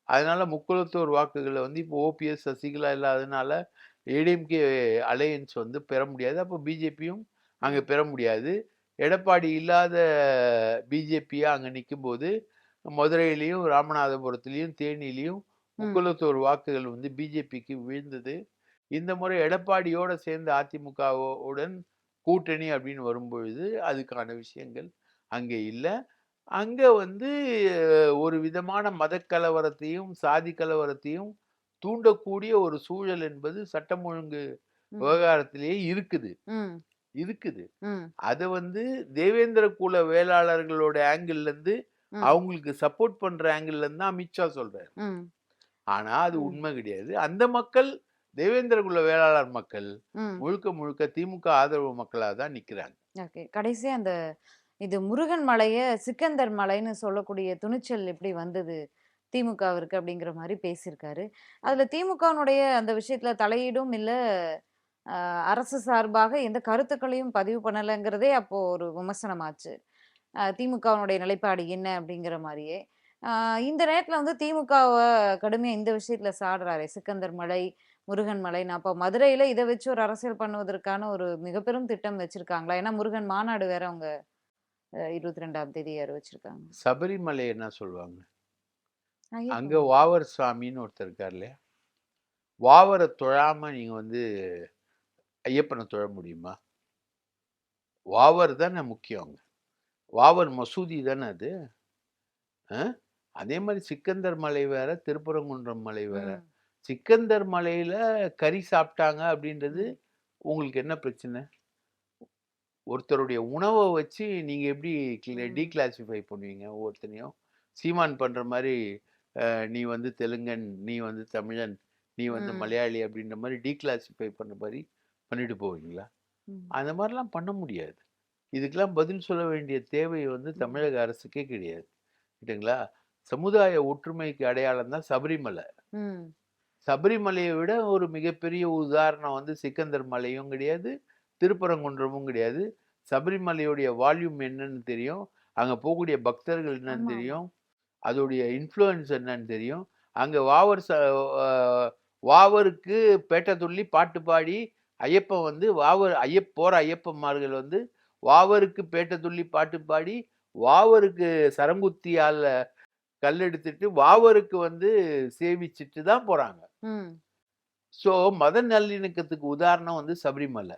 அதனால முக்குளத்தூர் வாக்குகளை வந்து இப்போ ஓபிஎஸ் சசிகலா இல்லாததுனால ஏடிஎம்கே அலையன்ஸ் வந்து பெற முடியாது. அப்போ பிஜேபியும் அங்கே பெற முடியாது. எடப்பாடி இல்லாத பிஜேபியா அங்கே நிற்கும் போது மதுரையிலையும் ராமநாதபுரத்துலேயும் தேனிலையும் முக்குளத்தூர் வாக்குகள் வந்து பிஜேபிக்கு விழுந்தது. இந்த முறை எடப்பாடியோட சேர்ந்து அதிமுகவுடன் கூட்டணி அப்படின்னு வரும்பொழுது அதுக்கான விஷயங்கள் அங்கே இல்லை. அங்கே வந்து ஒரு விதமான மத கலவரத்தையும் சாதி கலவரத்தையும் தூண்டக்கூடிய ஒரு சூழல் என்பது சட்டம் ஒழுங்கு விவகாரத்திலேயே இருக்குது. அதை வந்து தேவேந்திர குல வேளாளர்களோட ஆங்கிள் இருந்து அவங்களுக்கு சப்போர்ட் பண்ற ஆங்கிள் இருந்து தான் அமித்ஷா சொல்றாரு. ஆனா அது உண்மை கிடையாது. அந்த மக்கள், தேவேந்திர குல வேளாளர் மக்கள் முழுக்க முழுக்க திமுக ஆதரவு மக்களாக தான் நிக்கிறாங்க. ஓகே, கடைசியா அந்த இது முருகன் மலைய சிக்கந்தர் மலைன்னு சொல்லக்கூடிய துணிச்சல் எப்படி வந்தது திமுகவிற்கு அப்படிங்கிற மாதிரி பேசியிருக்காரு. அதுல திமுகனுடைய அந்த விஷயத்துல தலையீடும் இல்ல, அரசு சார்பாக எந்த கருத்துக்களையும் பதிவு பண்ணலைங்கிறதே அப்போ ஒரு விமர்சனமாச்சு. திமுகவினுடைய நிலைப்பாடு என்ன அப்படிங்கிற மாதிரியே. இந்த நேரத்துல வந்து திமுகவை கடுமையா இந்த விஷயத்துல சாடுறாரு. சிக்கந்தர் மலை, முருகன் மலைன்னு. அப்போ மதுரையில இதை வச்சு ஒரு அரசியல் பண்ணுவதற்கான ஒரு மிகப்பெரும் திட்டம் வச்சிருக்காங்களா? ஏன்னா முருகன் மாநாடு வேற அவங்க 22ஆம் தேதி அறிவிச்சிருக்காங்க. சபரிமலை என்ன சொல்லுவாங்க, அங்க வாவர் சுவாமின்னு ஒருத்தர் இருக்கார் இல்லையா, வாவரை தொழாம நீங்க வந்து ஐயப்பனை தொழ முடியுமா? வாவர் தானே முக்கியம். வாவர் மசூதி தானே அது. அதே மாதிரி சிக்கந்தர் மலை வேற, திருப்பரங்குன்றம் மலை வேற. சிக்கந்தர் மலையில கறி சாப்பிட்டாங்க அப்படின்றது உங்களுக்கு என்ன பிரச்சனை? ஒருத்தருடைய உணவை வச்சு நீங்க எப்படி டீக்ளாசிஃபை பண்ணுவீங்க? ஒவ்வொருத்தனையும் சீமான் பண்ற மாதிரி நீ வந்து தெலுங்கன், நீ வந்து தமிழன், நீ வந்து மலையாளி அப்படின்ற மாதிரி டீக்ளாசிஃபை பண்ண மாதிரி பண்ணிட்டு போவீங்களா? அந்த மாதிரிலாம் பண்ண முடியாது. இதுக்கெல்லாம் பதில் சொல்ல வேண்டிய தேவை வந்து தமிழக அரசுக்கே கிடையாது, ரைட்டுங்களா? சமுதாய ஒற்றுமைக்கு அடையாளம் தான் சபரிமலை. சபரிமலையை விட ஒரு மிகப்பெரிய உதாரணம் வந்து சிக்கந்தர் மலையும் கிடையாது, திருப்பரங்குன்றமும் கிடையாது. சபரிமலையுடைய வால்யூம் என்னன்னு தெரியும், அங்க போகக்கூடிய பக்தர்கள் என்னன்னு தெரியும், அதோடைய இன்ஃப்ளூயன்ஸ் என்னன்னு தெரியும். அங்க வாவருக்கு பேட்டை துள்ளி பாட்டு பாடி ஐயப்பன் வந்து போற ஐயப்பன்மார்கள் வந்து வாவருக்கு பேட்டை துள்ளி பாட்டு பாடி வாவருக்கு சரங்குத்தியால கல்லெடுத்துட்டு வாவருக்கு வந்து சேவிச்சுட்டு தான் போறாங்க. ஸோ மத நல்லிணக்கத்துக்கு உதாரணம் வந்து சபரிமலை.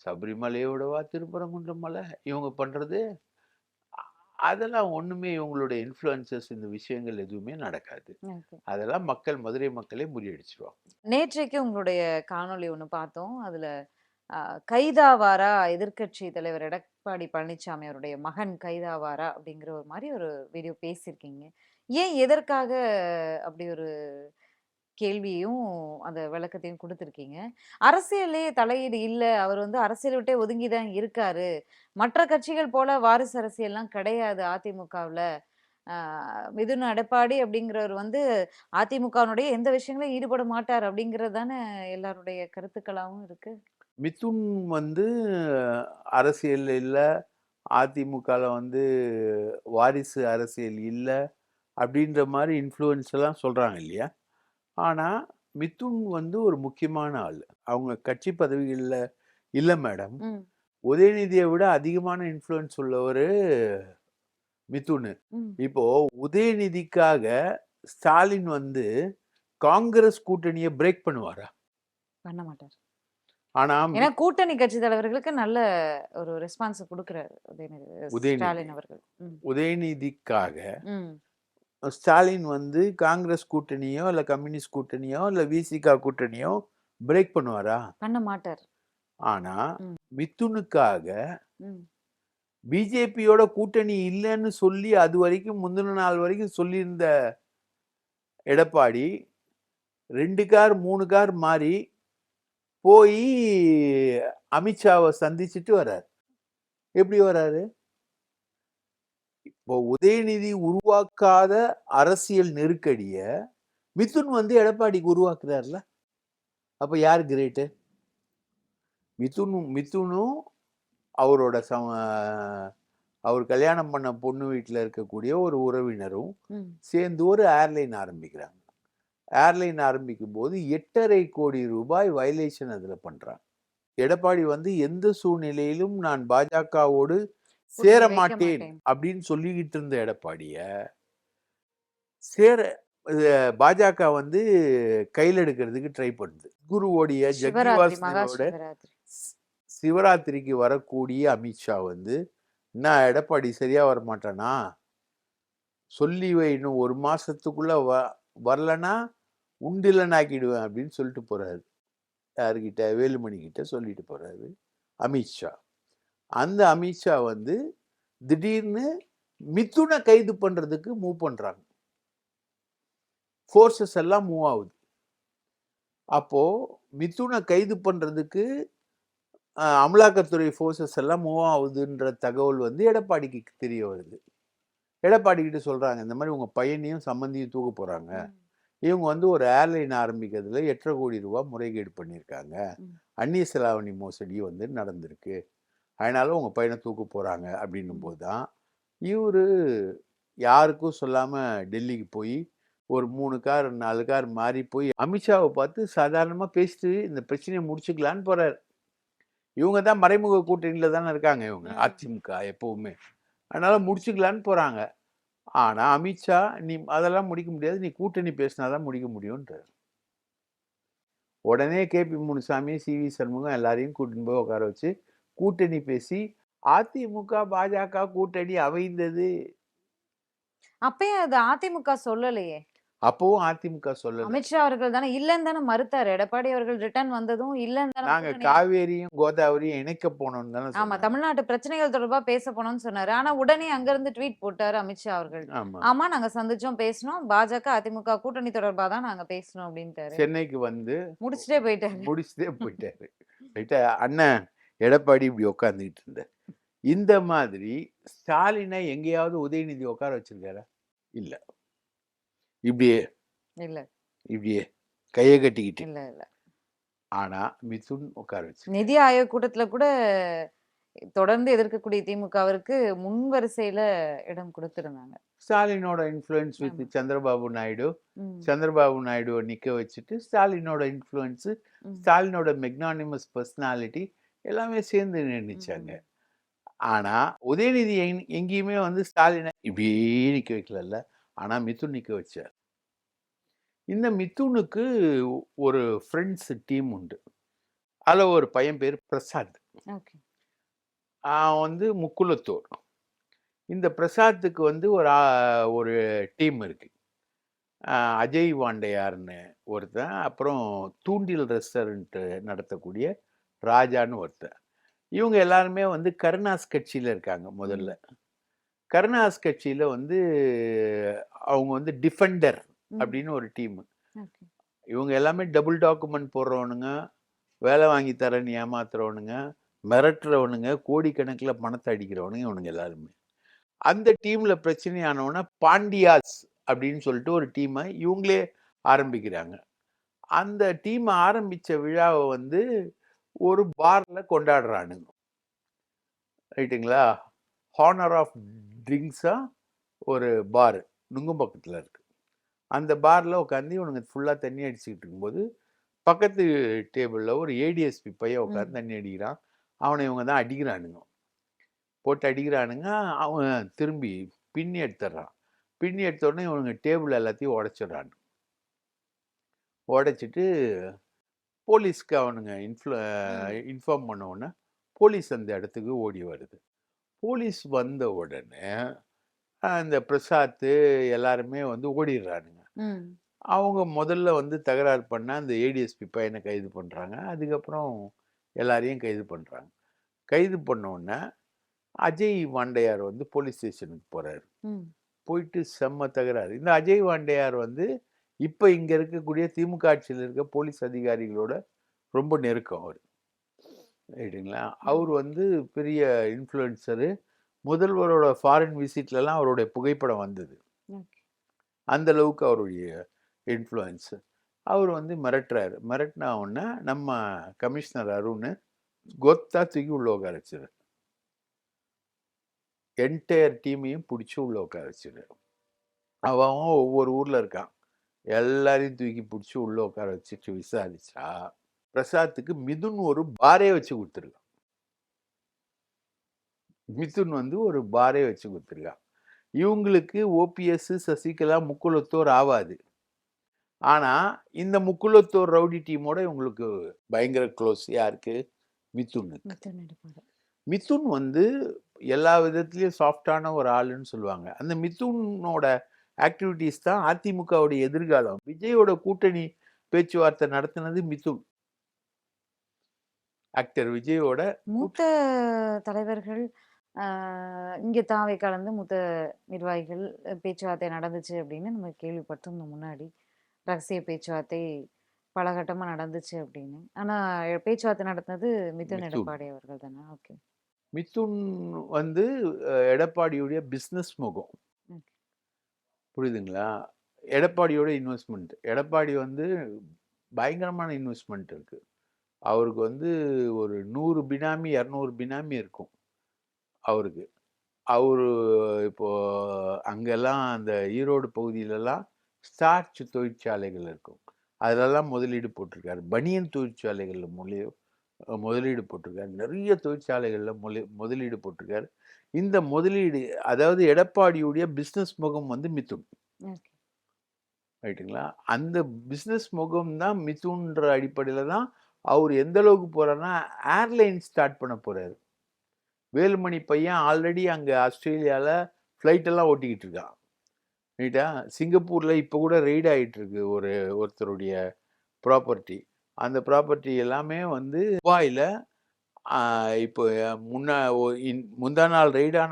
சபரிமலையோடவா திருப்பரங்குன்றம் மலை இவங்க பண்றது? அதெல்லாம் ஒண்ணுமே இவங்களுடைய இன்ஃப்ளூயன்சஸ் இந்த விஷயங்கள் எதுவுமே நடக்காது. அதெல்லாம் மதுரை மக்களே முறியடிச்சிருவாங்க. நேற்றைக்கு உங்களுடைய காணொளி ஒண்ணு பார்த்தோம். அதுல கைதாவாரா எதிர்க்கட்சி தலைவர் எடப்பாடி பழனிசாமி அவருடைய மகன் கைதாவாரா அப்படிங்கிற ஒரு மாரி ஒரு வீடியோ பேசியிருக்கீங்க. ஏன் எதற்காக அப்படி ஒரு கேள்வியும் அந்த விளக்கத்தையும் குடுத்திருக்கீங்க. அரசியல்லயே தலையீடு இல்ல. அவர் வந்து அரசியல விட்டே ஒதுங்கி தான் இருக்காரு. மற்ற கட்சிகள் போல வாரிசு அரசியல்லாம் கிடையாது அதிமுகவுல. ஆ மிதுன் எடப்பாடி அப்படிங்கிறவர் வந்து அதிமுகவினுடைய எந்த விஷயங்களையும் ஈடுபட மாட்டார் அப்படிங்கிறது தானே எல்லாருடைய கருத்துக்களாவும் இருக்கு. மிதுன் வந்து அரசியல்ல இல்ல, அதிமுகல வந்து வாரிசு அரசியல் இல்ல, அப்படின்ற மாரி இன்ஃப்ளூயன்ஸ் எல்லாம் சொல்றாங்க இல்லையா? ஆனா, மிதுன் வந்து ஒரு முக்கியமான ஆளு. அவங்க கட்சி பதவிகள்ல இல்ல மேடம். உதயநிதியை விட அதிகமான இன்ஃப்ளூயன்ஸ் உள்ளவரு மிதுன். இப்போ உதயநிதிக்காக ஸ்டாலின் வந்து காங்கிரஸ் கூட்டணியை பிரேக் பண்ணுவாரா? பண்ண மாட்டார். ஆனா ஏன்னா கூட்டணி கட்சி தலைவர்களுக்கு நல்ல ஒரு ரெஸ்பான்ஸ் கொடுக்கிறாரு ஸ்டாலின் அவர்கள். உதயநிதிக்காக ஸ்டாலின் வந்து காங்கிரஸ் கூட்டணியோ இல்ல கம்யூனிஸ்ட் கூட்டணியோ இல்ல விசிகா கூட்டணியோ பிரேக் பண்ணுவாரா? பண்ண மாட்டார். ஆனா மிதுனுக்காக பிஜேபியோட கூட்டணி இல்லைன்னு சொல்லி அது வரைக்கும் முந்தின நாள் வரைக்கும் சொல்லியிருந்த எடப்பாடி 2 கார் 3 கார் மாறி போய் அமித்ஷாவை சந்திச்சுட்டு வர்றாரு. எப்படி வர்றாரு? இப்போ உதயநிதி உருவாக்காத அரசியல் நெருக்கடிய மிதுன் வந்து எடப்பாடிக்கு உருவாக்குறாருல. அப்ப யார் கிரேட்டு? மிதுனும் அவரோட அவர் கல்யாணம் பண்ண பொண்ணு வீட்டில் இருக்கக்கூடிய ஒரு உறவினரும் சேர்ந்து ஒரு ஏர்லைன் ஆரம்பிக்கிறாங்க. ஏர்லைன் ஆரம்பிக்கும் போது 8.5 கோடி ரூபாய் வயலேஷன் அதுல பண்றாங்க. எடப்பாடி வந்து எந்த சூழ்நிலையிலும் நான் பாஜகவோடு சேர மாட்டேன் அப்படின்னு சொல்லிக்கிட்டு இருந்த எடப்பாடிய பாஜக வந்து கையில் எடுக்கிறதுக்கு ட்ரை பண்ணுது. குருவோடைய ஜக்கிவாசனோட சிவராத்திரிக்கு வரக்கூடிய அமித்ஷா வந்து நான் எடப்பாடி சரியா வரமாட்டானா, சொல்லி வை, இன்னும் 1 மாசத்துக்குள்ள வரலன்னா உண்டிலனாக்கிடுவேன் அப்படின்னு சொல்லிட்டு போறாரு. யாருக்கிட்ட? வேலுமணி கிட்ட சொல்லிட்டு போறாரு அமித்ஷா. அந்த அமித்ஷா வந்து திடீர்னு மிதுனை கைது பண்றதுக்கு மூவ் பண்றாங்க. ஃபோர்ஸஸ் எல்லாம் மூவ் ஆகுது. அப்போ மிதுனை கைது பண்றதுக்கு அமலாக்கத்துறை ஃபோர்ஸஸ் எல்லாம் மூவ் ஆகுதுன்ற தகவல் வந்து எடப்பாடிக்கு தெரிய வருது. எடப்பாடி கிட்ட சொல்றாங்க, இந்த மாதிரி உங்க பையனையும் சம்பந்தியும் தூக்க போறாங்க, இவங்க வந்து ஒரு ஏர்லைன் ஆரம்பிக்கிறதுல 8.5 கோடி ரூபாய் முறைகேடு பண்ணியிருக்காங்க, அந்நிய செலாவணி மோசடி வந்து நடந்திருக்கு, அதனால உங்க பையனை தூக்க போறாங்க அப்படின்னும் போது தான் இவரு யாருக்கும் சொல்லாம டெல்லிக்கு போய் ஒரு 3 கார் 4 கார் மாறி போய் அமித்ஷாவை பார்த்து சாதாரணமா பேசிட்டு இந்த பிரச்சனையை முடிச்சுக்கலான்னு போறாரு. இவங்க தான் மறைமுக கூட்டணியில தானே இருக்காங்க இவங்க அதிமுக எப்பவுமே, அதனால முடிச்சுக்கலான்னு போறாங்க. ஆனா அமித்ஷா நீ அதெல்லாம் முடிக்க முடியாது, நீ கூட்டணி பேசினாதான் முடிக்க முடியும்ன்றார். உடனே KP முனுசாமி CV சண்முகம் எல்லாரையும் கூட்டின்னு போய் உட்கார வச்சு கூட்டணி பேசி அதிமுக பாஜக கூட்டணி அமைந்தது. அப்பயும் அது அதிமுக சொல்லலையே. அப்பவும் அதிமுக சொல்லல. அமித்ஷா அவர்கள் தானே இல்லன்னு தானே மறுத்தாரு. எடப்பாடி அவர்கள் ரிட்டர்ன் வந்ததும் இல்லன்னு தானே. நாங்க காவேரியும் கோதாவரியும் இணைக்க போனோம்னு தானே. ஆமா, தமிழ்நாட்டு பிரச்சனைகள் தொடர்பா பேச போனோம்னு சொன்னாரு. ஆனா உடனே அங்க இருந்து ட்வீட் போட்டாரு அமித்ஷா அவர்கள். ஆமா நாங்க சந்திச்சோம், பேசணும், பாஜக அதிமுக கூட்டணி தொடர்பா தான் நாங்க பேசணும் அப்படின்ட்டாரு. சென்னைக்கு வந்து முடிச்சுட்டே போயிட்டாரு. அண்ணன் எடப்பாடி இப்படி உட்காந்துக்கிட்டு இருந்தார். இந்த மாதிரி ஸ்டாலினை எங்கேயாவது உதயநிதி உட்கார வச்சிருக்காரா? இல்ல. இப்படியே கையை கட்டிக்கிட்டு. இல்ல. ஆனா மிதுன் உட்கார வச்சு நிதி ஆயோக் கூட்டத்துல கூட தொடர்ந்து எதிர்க்கக்கூடிய திமுகவிற்கு முன் வரிசையில இடம் கொடுத்திருந்தாங்க. ஸ்டாலினோட இன்ஃப்ளூயன்ஸ் வித் சந்திரபாபு நாயுடு நிக்க வச்சுட்டு ஸ்டாலினோட இன்ஃப்ளூயன்ஸ், ஸ்டாலினோட மெக்னானிமஸ் பர்சனாலிட்டி எல்லாமே சேர்ந்து நினைச்சாங்க. ஆனா உதயநிதி எங்கேயுமே வந்து ஸ்டாலினை இப்படியே நிக்க வைக்கல. ஆனா மிதுன் நிக்க வச்சார். இந்த மிதுனுக்கு ஒரு ஃப்ரெண்ட்ஸ் டீம் உண்டு. அதுல ஒரு பையன் பேர் பிரசாத். அவன் வந்து முக்குலத்தூர். இந்த பிரசாத்துக்கு வந்து ஒரு டீம் இருக்கு. அஜய் வாண்டையார்னு ஒருத்தன், அப்புறம் தூண்டில் ரெஸ்டாரண்ட் நடத்தக்கூடிய ராஜான்னு ஒருத்தன். இவங்க எல்லாருமே வந்து கருணாஸ் கட்சியில இருக்காங்க முதல்ல. கருணாஸ் கட்சியில வந்து அவங்க வந்து டிஃபெண்டர் அப்படின்னு ஒரு டீம். இவங்க எல்லாமே டபுள் டாக்குமெண்ட் போடுறவனுங்க, வேலை வாங்கி தரேன்னு ஏமாத்துறவனுங்க, மிரட்டுறவனுங்க, கோடிக்கணக்கில் பணத்தை அடிக்கிறவனுங்க இவனுங்க எல்லாருமே. அந்த டீம்ல பிரச்சனையானவனா பாண்டியாஸ் அப்படின்னு சொல்லிட்டு ஒரு டீமை இவங்களே ஆரம்பிக்கிறாங்க. அந்த டீம் ஆரம்பிச்ச விழாவை வந்து ஒரு பார்ல கொண்டாடுறானுங்க. ரைட்டுங்களா? ஹானர் ஆஃப் ட்ரிங்க்ஸா ஒரு பார் நுங்கம்பாக்கத்தில் இருக்கு. அந்த பார்ல உட்காந்து இவனுங்க ஃபுல்லா தண்ணி அடிச்சுக்கிட்டு இருக்கும்போது பக்கத்து டேபிளில் ஒரு ஏடிஎஸ்பி பையன் உட்காந்து தண்ணி அடிக்கிறான். அவனை இவங்க தான் அடிக்கிறானுங்க. போட்டு அடிக்கிறானுங்க. அவன் திரும்பி பின்னி எடுத்துடுறான். பின்னி எடுத்த உடனே இவனுங்க டேபிள் எல்லாத்தையும் உடைச்சிடுறானுங்க. உடைச்சிட்டு போலீஸ்க்கு அவனுங்க இன்ஃபார்ம் பண்ண உடனே போலீஸ் அந்த இடத்துக்கு ஓடி வருது. போலீஸ் வந்த உடனே அந்த பிரசாத் எல்லாருமே வந்து ஓடிடுறானுங்க. அவங்க முதல்ல வந்து தகராறு பண்ண அந்த ஏடிஎஸ்பி பையனை கைது பண்ணுறாங்க. அதுக்கப்புறம் எல்லாரையும் கைது பண்ணுறாங்க. கைது பண்ண உடனே அஜய் வாண்டையார் வந்து போலீஸ் ஸ்டேஷனுக்கு போகிறாரு. போயிட்டு செம்ம தகராறு. இந்த அஜய் வாண்டையார் வந்து இப்போ இங்கே இருக்கக்கூடிய திமுக ஆட்சியில் இருக்க போலீஸ் அதிகாரிகளோட ரொம்ப நெருக்கம் அவர். ரைட்டுங்களா? அவர் வந்து பெரிய இன்ஃப்ளூயன்சரு. முதல்வரோட ஃபாரின் விசிட்லலாம் அவருடைய புகைப்படம் வந்தது. அந்த அளவுக்கு அவருடைய இன்ஃப்ளூயன்ஸ். அவர் வந்து மிரட்டுறாரு. மிரட்டினா உடனே நம்ம கமிஷனர் அருண் கொத்தா தூக்கி உள்ள உட்கார வச்சிரு. என்டையர் டீமையும் பிடிச்சி உள்ள உட்கார வச்சிரு. அவன் ஒவ்வொரு ஊர்ல இருக்கான். எல்லாரையும் தூக்கி பிடிச்சி உள்ள உட்கார வச்சுட்டு விசாரிச்சா பிரசாத்துக்கு மிதுன் ஒரு பாரே வச்சு கொடுத்துருக்கான். மிதுன் வந்து ஒரு பாரே வச்சு கொடுத்துருக்கான். இவங்களுக்கு ஓபிஎஸ் சசிகலா முக்குலத்தோர் ஆவாது. ஆனா இந்த முக்குலத்தோர் ரவுடி டீமோட இவங்களுக்கு பயங்கர க்ளோஸ். யாருக்கு? மிதுனுக்கு. மிதுன் வந்து எல்லா விதத்திலயும் சாஃப்டான ஒரு ஆளுன்னு சொல்லுவாங்க. அந்த மிதுனோட ஆக்டிவிட்டிஸ் தான் அதிமுகவுடைய எதிர்காலம். விஜயோட கூட்டணி பேச்சுவார்த்தை நடத்தினது மிதுன். ஆக்டர் விஜயோட மூத்த தலைவர்கள் இங்க தாவை கலந்து மூத்த நிர்வாகிகள் பேச்சுவார்த்தை நடந்துச்சு அப்படின்னு நம்ம கேள்விப்பட்டோம் முன்னாடி. ரகசிய பேச்சுவார்த்தை பல கட்டமா நடந்துச்சு அப்படின்னு. ஆனா பேச்சுவார்த்தை நடத்தினது மிதுன் எடப்பாடி அவர்கள் தானே? ஓகே. மிதுன் வந்து எடப்பாடியுடைய பிஸ்னஸ் முகம். புரியுதுங்களா? எடப்பாடியோட இன்வெஸ்ட்மெண்ட். எடப்பாடி வந்து பயங்கரமான இன்வெஸ்ட்மெண்ட் இருக்கு. அவருக்கு வந்து ஒரு 100 பினாமி 200 பினாமி இருக்கும் அவருக்கு. அவரு இப்போ அங்கெல்லாம் அந்த ஈரோடு பகுதியிலலாம் ஸ்டார்ச் தொழிற்சாலைகள் இருக்கும். அதிலெல்லாம் முதலீடு போட்டிருக்காரு. பனியன் தொழிற்சாலைகளில் முதலீடு போட்டிருக்காரு. நிறைய தொழிற்சாலைகளில் முதலீடு போட்டிருக்காரு. இந்த முதலீடு அதாவது எடப்பாடியுடைய பிஸ்னஸ் முகம் வந்து மிதுன். ரைட்டுங்களா? அந்த பிஸ்னஸ் முகம் தான் மிதுன்ற அடிப்படையில் தான் அவர் எந்த அளவுக்கு போறாருன்னா ஏர்லைன் ஸ்டார்ட் பண்ண போறாரு. வேலுமணி பையன் ஆல்ரெடி அங்கே ஆஸ்திரேலியாவில் ஃப்ளைட்டெல்லாம் ஓட்டிக்கிட்டு இருக்கான். ரைட்டா? சிங்கப்பூரில் இப்போ கூட ரெய்ட் ஆகிட்டு இருக்கு ஒருத்தருடைய ப்ராப்பர்ட்டி. அந்த ப்ராப்பர்ட்டி எல்லாமே வந்து துபாயில் இப்போ முந்தா நாள் ரெய்டான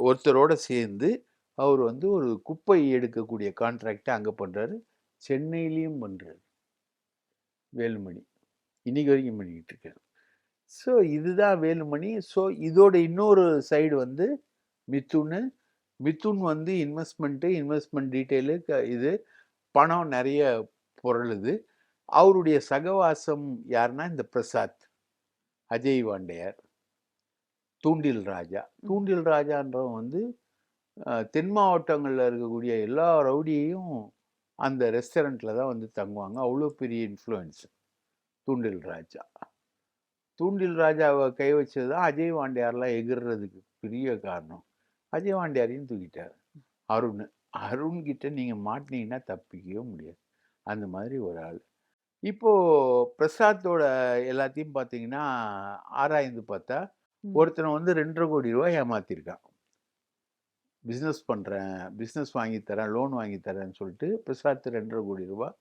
ஒருத்தரோட சேர்ந்து அவர் வந்து ஒரு குப்பை எடுக்கக்கூடிய கான்ட்ராக்டை அங்கே பண்ணுறாரு. சென்னையிலையும் பண்ணுறாரு வேலுமணி. இன்னைக்கு வரைக்கும் பண்ணிக்கிட்டு இருக்காரு. ஸோ இதுதான் வேலுமணி. ஸோ இதோட இன்னொரு சைடு வந்து மிதுன் வந்து இன்வெஸ்ட்மெண்ட் டீட்டெயிலு இது பணம் நிறைய பொருளுது. அவருடைய சகவாசம் யாருன்னா இந்த பிரசாத், அஜய் வாண்டையார், தூண்டில் ராஜான்றவன் வந்து தென் மாவட்டங்களில் இருக்கக்கூடிய எல்லா ரவுடியையும் அந்த ரெஸ்டாரண்ட்டில் தான் வந்து தங்குவாங்க. அவ்வளோ பெரிய இன்ஃப்ளூயன்ஸ் தூண்டில் ராஜாவை கை வச்சது தான் அஜய் வாண்டையார்லாம் எகிர்றதுக்கு பெரிய காரணம். அஜய் வாண்டையாரையும் தூக்கிட்டார் அருண் கிட்ட நீங்கள் மாட்டினீங்கன்னா தப்பிக்கவே முடியாது. அந்த மாதிரி ஒரு ஆள். இப்போது பிரசாத்தோட எல்லாத்தையும் பார்த்தீங்கன்னா ஆராய்ந்து பார்த்தா ஒருத்தனை வந்து 2.5 கோடி ரூபாய் ஏமாத்திருக்கான். பிஸ்னஸ் பண்ணுறேன், பிஸ்னஸ் வாங்கி தரேன், லோன் வாங்கி தரேன்னு சொல்லிட்டு பிரசாத் 2.5 கோடி ரூபாய்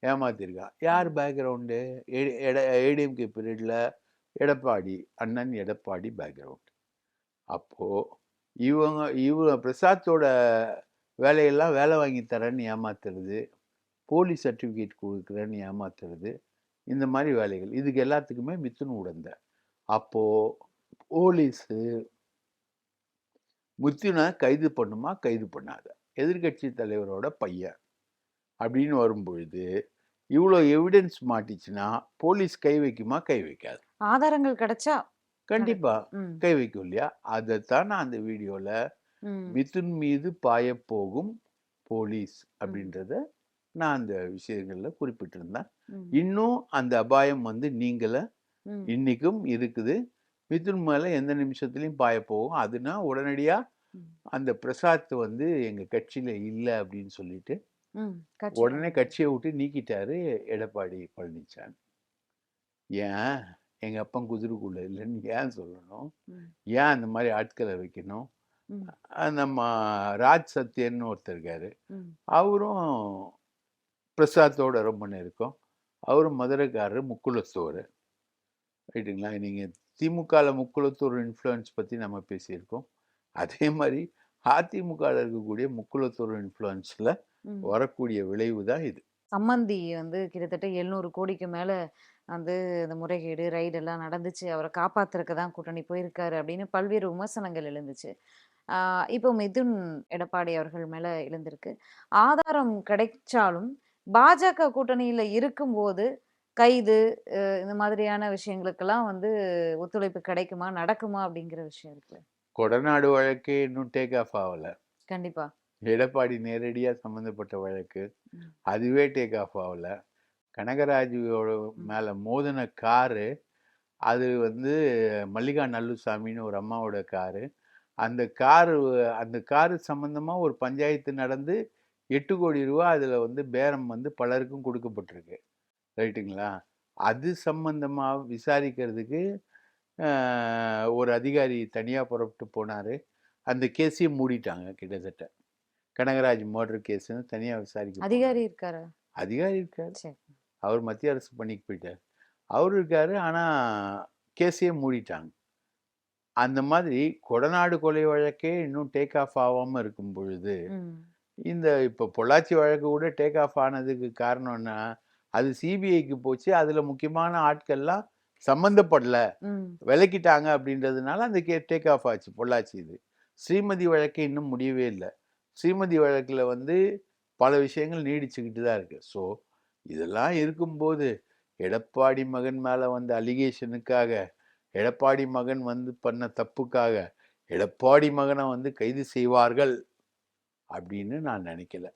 ஏமாத்திருக்கான். யார் பேக்ரவுண்டு? ஏடிஎம்கே பீரியடில் எடப்பாடி, அண்ணன் எடப்பாடி பேக்ரவுண்டு. அப்போது இவங்க பிரசாத்தோட வேலையெல்லாம் வேலை வாங்கி தரேன்னு ஏமாத்துறது, போலீஸ் சர்டிஃபிகேட் கொடுக்குறேன்னு ஏமாத்துறது, இந்த மாதிரி வேலைகள் இதுக்கு எல்லாத்துக்குமே மிதுன் உடந்த. அப்போது போலீஸு மிதுனை கைது பண்ணுமா கைது பண்ணாத? எதிர்கட்சி தலைவரோட பையன் அப்படின்னு வரும்பொழுது இவ்வளோ எவிடன்ஸ் மாட்டிச்சுன்னா போலீஸ் கை வைக்குமா கை வைக்காது? ஆதாரங்கள் கிடைச்சா கண்டிப்பா கை வைக்கும் இல்லையா? அதைத்தான் நான் அந்த வீடியோல மிதுன் மீது பாய போகும் போலீஸ் அப்படின்றத நான் அந்த விஷயங்கள்ல குறிப்பிட்டிருந்தேன். இன்னும் அந்த அபாயம் வந்து நீங்கள இன்னைக்கும் இருக்குது. மிதுன் மேல எந்த நிமிஷத்துலயும் பாய போகும். அதுனா உடனடியா அந்த பிரசாத் வந்து எங்க கட்சியில இல்லை அப்படின்னு சொல்லிட்டு உடனே கட்சியை விட்டு நீக்கிட்டாரு எடப்பாடி பழனிசாமி. ஏன் எங்க அப்பன் குதிரைக்குள்ள இல்லைன்னு ஏன் சொல்லணும்? ஏன் அந்த மாதிரி ஆட்களை வைக்கணும்? நம்ம ராஜ் சத்யன்னு ஒருத்தர் இருக்காரு, அவரும் பிரசாத்தோட ரொம்ப நெருக்கம். அவரும் மதுரைக்காரர், முக்குளத்தூர். ரைட்டுங்களா? நீங்கள் திமுகவில் முக்குளத்தூர் இன்ஃப்ளூயன்ஸ் பற்றி நம்ம பேசியிருக்கோம். அதே மாதிரி அதிமுகவில் இருக்கக்கூடிய முக்குளத்தூர் இன்ஃப்ளூயன்ஸில் வரக்கூடிய விளைவு தான் இது. சம்மந்தி வந்து கிட்டத்தட்ட 700 கோடிக்கு மேலே வந்து இந்த முறைகேடு ரைடெல்லாம் நடந்துச்சு, அவரை காப்பாத்துறதுக்கு தான் கூட்டணி போயிருக்காரு அப்படின்னு பல்வேறு விமர்சனங்கள் எழுந்துச்சு. இப்போ மிதுன் எடப்பாடி அவர்கள் மேலே எழுந்திருக்கு. ஆதாரம் கிடைச்சாலும் பாஜக கூட்டணியில் இருக்கும்போது கைது இந்த மாதிரியான விஷயங்களுக்கெல்லாம் வந்து ஒத்துழைப்பு கிடைக்குமா, நடக்குமா அப்படிங்கிற விஷயம் இருக்கு. கொடநாடு வழக்கு இன்னும் டேக் ஆஃப் ஆகலை. கண்டிப்பா எடப்பாடி நேரடியாக சம்மந்தப்பட்ட வழக்கு, அதுவே டேக் ஆஃப் ஆகல. கனகராஜோட மேலே மோதின காரு, அது வந்து மல்லிகா நல்லுசாமின்னு ஒரு அம்மாவோட காரு. அந்த காரு சம்மந்தமாக ஒரு பஞ்சாயத்து நடந்து 8 கோடி ரூபா அதில் வந்து பேரம் வந்து பலருக்கும் கொடுக்கப்பட்டிருக்கு. ரைட்டுங்களா? அது சம்பந்தமாக விசாரிக்கிறதுக்கு ஒரு அதிகாரி தனியாக புறப்பட்டு போனார். அந்த கேஸையும் மூடிட்டாங்க கிட்டத்தட்ட. கனகராஜ் மர்டர் கேஸ்ன்னு தனியாக விசாரிக்க அதிகாரி இருக்காரு. அதிகாரி இருக்காரு. அவர் மத்திய அரசு பணிக்கு போயிட்டார். அவர் இருக்காரு. ஆனால் கேஸையே மூடிட்டாங்க. அந்த மாதிரி கொடநாடு கொலை வழக்கே இன்னும் டேக் ஆஃப் ஆகாமல் இருக்கும் பொழுது இந்த இப்போ பொள்ளாச்சி வழக்கு கூட டேக் ஆஃப் ஆனதுக்கு காரணம்னா அது சிபிஐக்கு போச்சு. அதில் முக்கியமான ஆட்கள்லாம் சம்மந்தப்படல, விலக்கிட்டாங்க அப்படின்றதுனால அந்த டேக் ஆஃப் ஆச்சு பொள்ளாச்சி. இது ஸ்ரீமதி வழக்கு இன்னும் முடியவே இல்லை. ஸ்ரீமதி வழக்கில் வந்து பல விஷயங்கள் நீடிச்சுக்கிட்டு தான் இருக்கு. ஸோ இதெல்லாம் இருக்கும்போது எடப்பாடி மகன் மேலே வந்த அலிகேஷனுக்காக, எடப்பாடி மகன் வந்து பண்ண தப்புக்காக எடப்பாடி மகனை வந்து கைது செய்வார்கள் அப்படின்னு நான் நினைக்கல.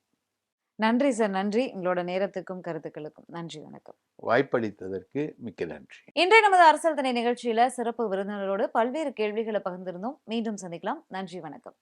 நன்றி சார், நன்றி. உங்களோட நேரத்துக்கும் கருத்துக்களுக்கும் நன்றி. வணக்கம். வாய்ப்பளித்ததற்கு மிக்க நன்றி. இன்றைய நமது அரசியல் திணை நிகழ்ச்சியில சிறப்பு விருந்தினரோடு பல்வேறு கேள்விகளை பகிர்ந்திருந்தோம். மீண்டும் சந்திக்கலாம். நன்றி, வணக்கம்.